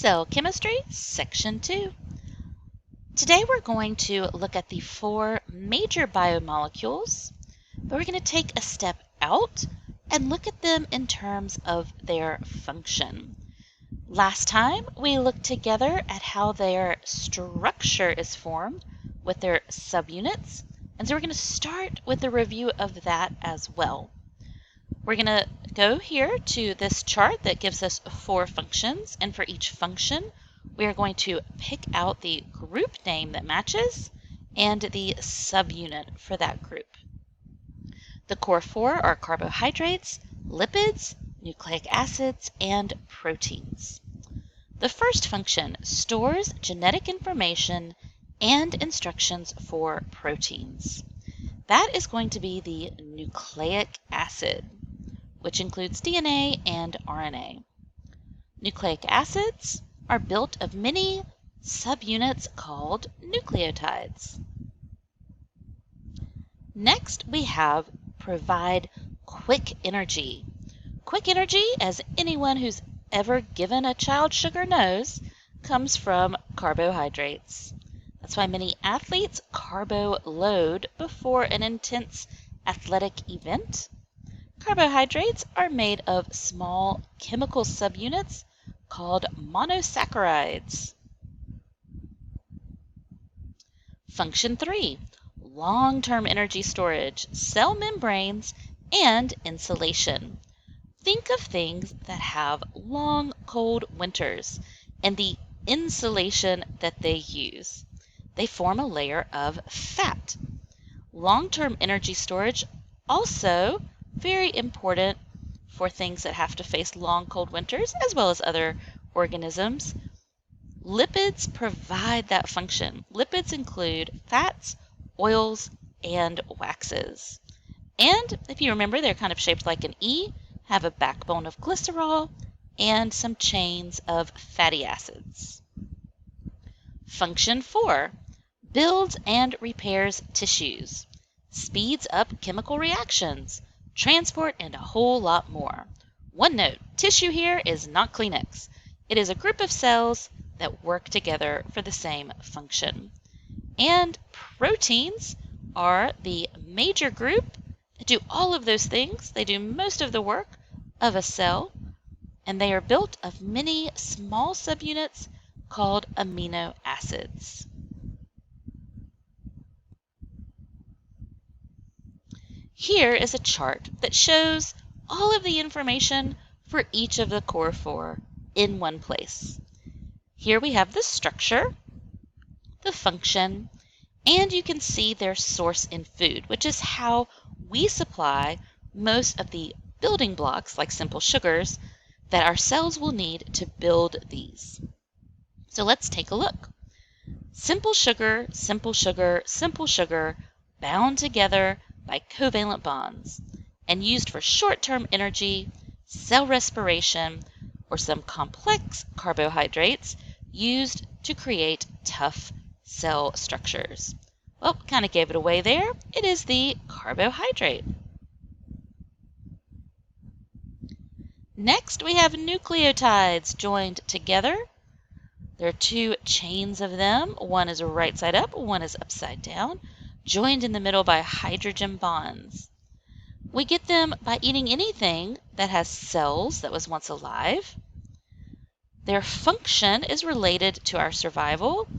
Cell Chemistry, Section 2. Today we're going to look at the 4 major biomolecules, but we're going to take a step out and look at them in terms of their function. Last time we looked together at how their structure is formed with their subunits, and so we're going to start with a review of that as well. We're going to go here to this chart that gives us 4 functions, and for each function, we are going to pick out the group name that matches and the subunit for that group. The core 4 are carbohydrates, lipids, nucleic acids, and proteins. The first function stores genetic information and instructions for proteins. That is going to be the nucleic acid, which includes DNA and RNA. Nucleic acids are built of many subunits called nucleotides. Next, we have provide quick energy. Quick energy, as anyone who's ever given a child sugar knows, comes from carbohydrates. That's why many athletes carbo load before an intense athletic event. Carbohydrates are made of small chemical subunits called monosaccharides. Function 3, long-term energy storage, cell membranes, and insulation. Think of things that have long, cold winters and the insulation that they use. They form a layer of fat. Long-term energy storage also very important for things that have to face long, cold winters, as well as other organisms. Lipids provide that function. Lipids include fats, oils, and waxes. And if you remember, they're kind of shaped like an E, have a backbone of glycerol, and some chains of fatty acids. Function 4, builds and repairs tissues, speeds up chemical reactions, transport, and a whole lot more. One note, tissue here is not Kleenex. It is a group of cells that work together for the same function. And proteins are the major group that do all of those things. They do most of the work of a cell, and they are built of many small subunits called amino acids. Here is a chart that shows all of the information for each of the core 4 in one place. Here we have the structure, the function, and you can see their source in food, which is how we supply most of the building blocks, like simple sugars, that our cells will need to build these. So let's take a look. Simple sugar, simple sugar, simple sugar, bound together by covalent bonds and used for short-term energy, cell respiration, or some complex carbohydrates used to create tough cell structures. Well, kind of gave it away there. It is the carbohydrate. Next, we have nucleotides joined together. There are 2 chains of them. One is right side up, one is upside down, joined in the middle by hydrogen bonds. We get them by eating anything that has cells that was once alive. Their function is related to our survival.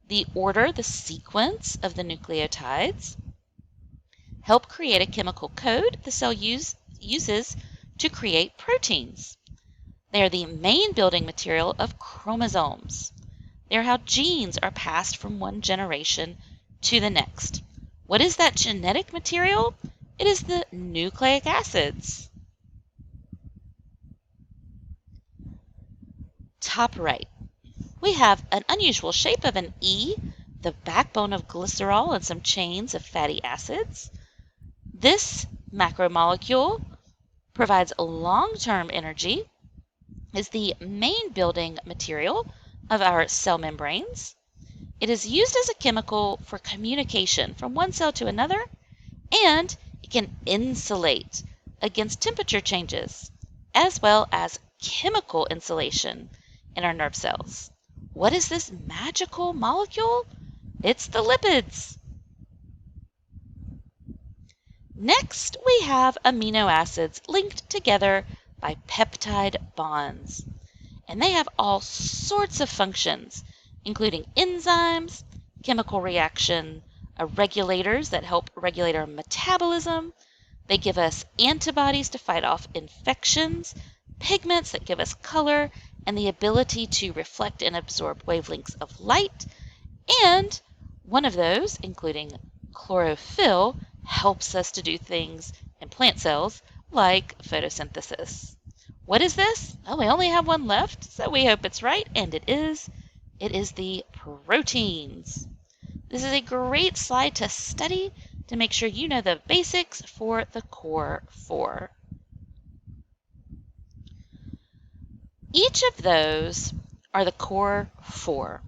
The order, the sequence of the nucleotides help create a chemical code the cell uses to create proteins. They are the main building material of chromosomes. They are how genes are passed from one generation to the next. What is that genetic material? It is the nucleic acids. Top right, we have an unusual shape of an E, the backbone of glycerol and some chains of fatty acids. This macromolecule provides long-term energy, is the main building material of our cell membranes. It is used as a chemical for communication from one cell to another, and it can insulate against temperature changes, as well as chemical insulation. in our nerve cells. What is this magical molecule? It's the lipids. Next, we have amino acids linked together by peptide bonds. And they have all sorts of functions, including enzymes, chemical reaction regulators that help regulate our metabolism. They give us antibodies to fight off infections, pigments that give us color, and the ability to reflect and absorb wavelengths of light. And one of those, including chlorophyll, helps us to do things in plant cells like photosynthesis. What is this? Oh, we only have one left, so we hope it's right, and it is. It is the proteins. This is a great slide to study to make sure you know the basics for the core four. Each of those are the core four,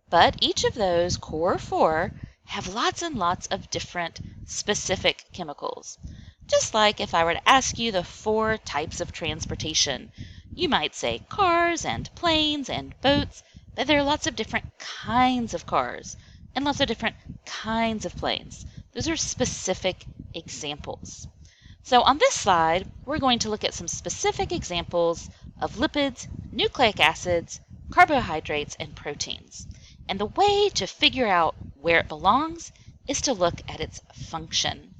but each of those core four have lots and lots of different specific chemicals. Just like if I were to ask you the 4 types of transportation, you might say cars and planes and boats, but there are lots of different kinds of cars and lots of different kinds of planes. Those are specific examples. So on this slide, we're going to look at some specific examples of lipids, nucleic acids, carbohydrates, and proteins. And the way to figure out where it belongs is to look at its function.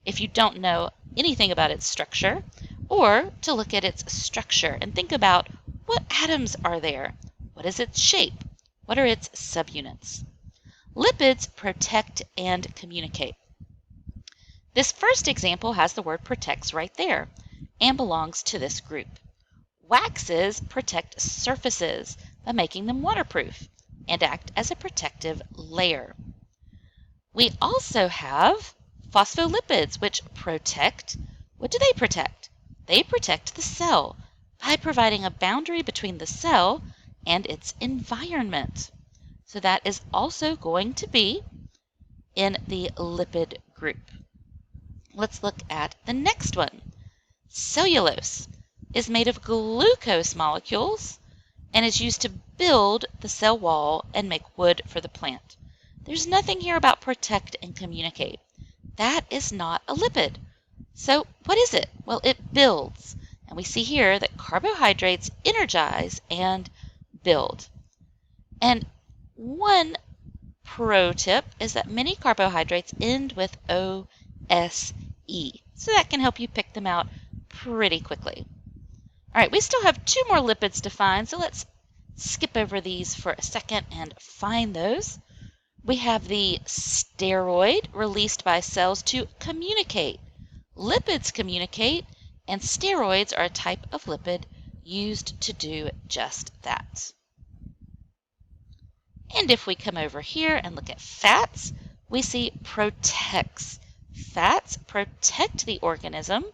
If you don't know anything about its structure, or to look at its structure and think about what atoms are there, what is its shape, what are its subunits. Lipids protect and communicate. This first example has the word protects right there and belongs to this group. Waxes protect surfaces by making them waterproof and act as a protective layer. We also have phospholipids, which protect. What do they protect? They protect the cell by providing a boundary between the cell and its environment. So that is also going to be in the lipid group. Let's look at the next one. Cellulose is made of glucose molecules and is used to build the cell wall and make wood for the plant. There's nothing here about protect and communicate. That is not a lipid. So what is it? Well, it builds. And we see here that carbohydrates energize and build. And one pro tip is that many carbohydrates end with OSE. So that can help you pick them out pretty quickly. All right, we still have 2 more lipids to find, so let's skip over these for a second and find those. We have the steroid released by cells to communicate. Lipids communicate, and steroids are a type of lipid used to do just that. And if we come over here and look at fats, we see protects. Fats protect the organism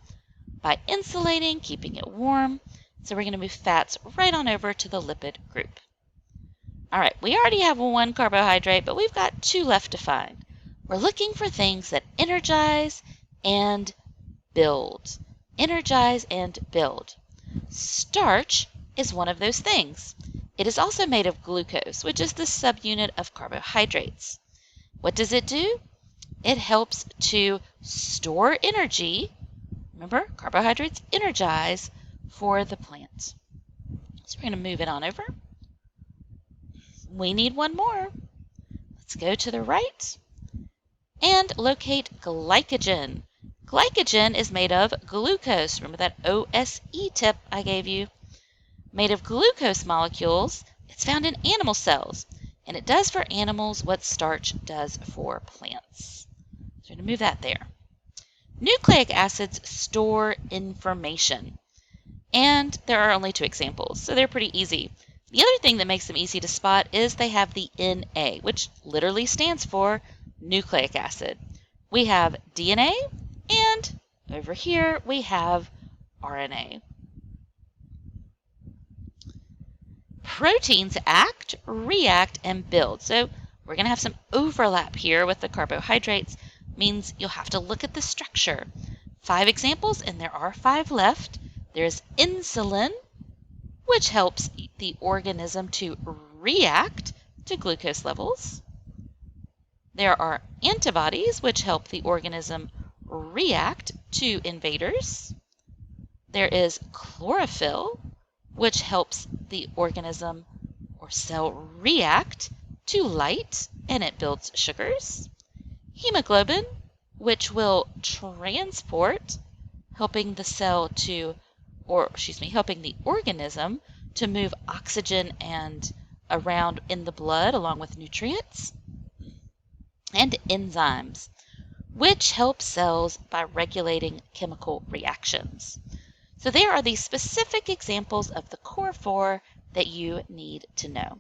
by insulating, keeping it warm. So we're going to move fats right on over to the lipid group. All right, we already have 1 carbohydrate, but we've got 2 left to find. We're looking for things that energize and build. Energize and build. Starch is one of those things. It is also made of glucose, which is the subunit of carbohydrates. What does it do? It helps to store energy. Remember, carbohydrates energize for the plant. So we're going to move it on over. We need 1 more. Let's go to the right and locate glycogen. Glycogen is made of glucose. Remember that OSE tip I gave you? Made of glucose molecules. It's found in animal cells, and it does for animals what starch does for plants. So we're going to move that there. Nucleic acids store information, and there are only 2 examples, so they're pretty easy. The other thing that makes them easy to spot is they have the Na, which literally stands for nucleic acid. We have DNA, and over here we have RNA. Proteins act, react, and build. So we're going to have some overlap here with the carbohydrates. Means you'll have to look at the structure. 5 examples, and there are 5 left. There's insulin, which helps the organism to react to glucose levels. There are antibodies, which help the organism react to invaders. There is chlorophyll, which helps the organism or cell react to light, and it builds sugars. Hemoglobin, which will transport, helping the cell to, helping the organism to move oxygen and around in the blood along with nutrients. And enzymes, which help cells by regulating chemical reactions. So there are these specific examples of the core four that you need to know.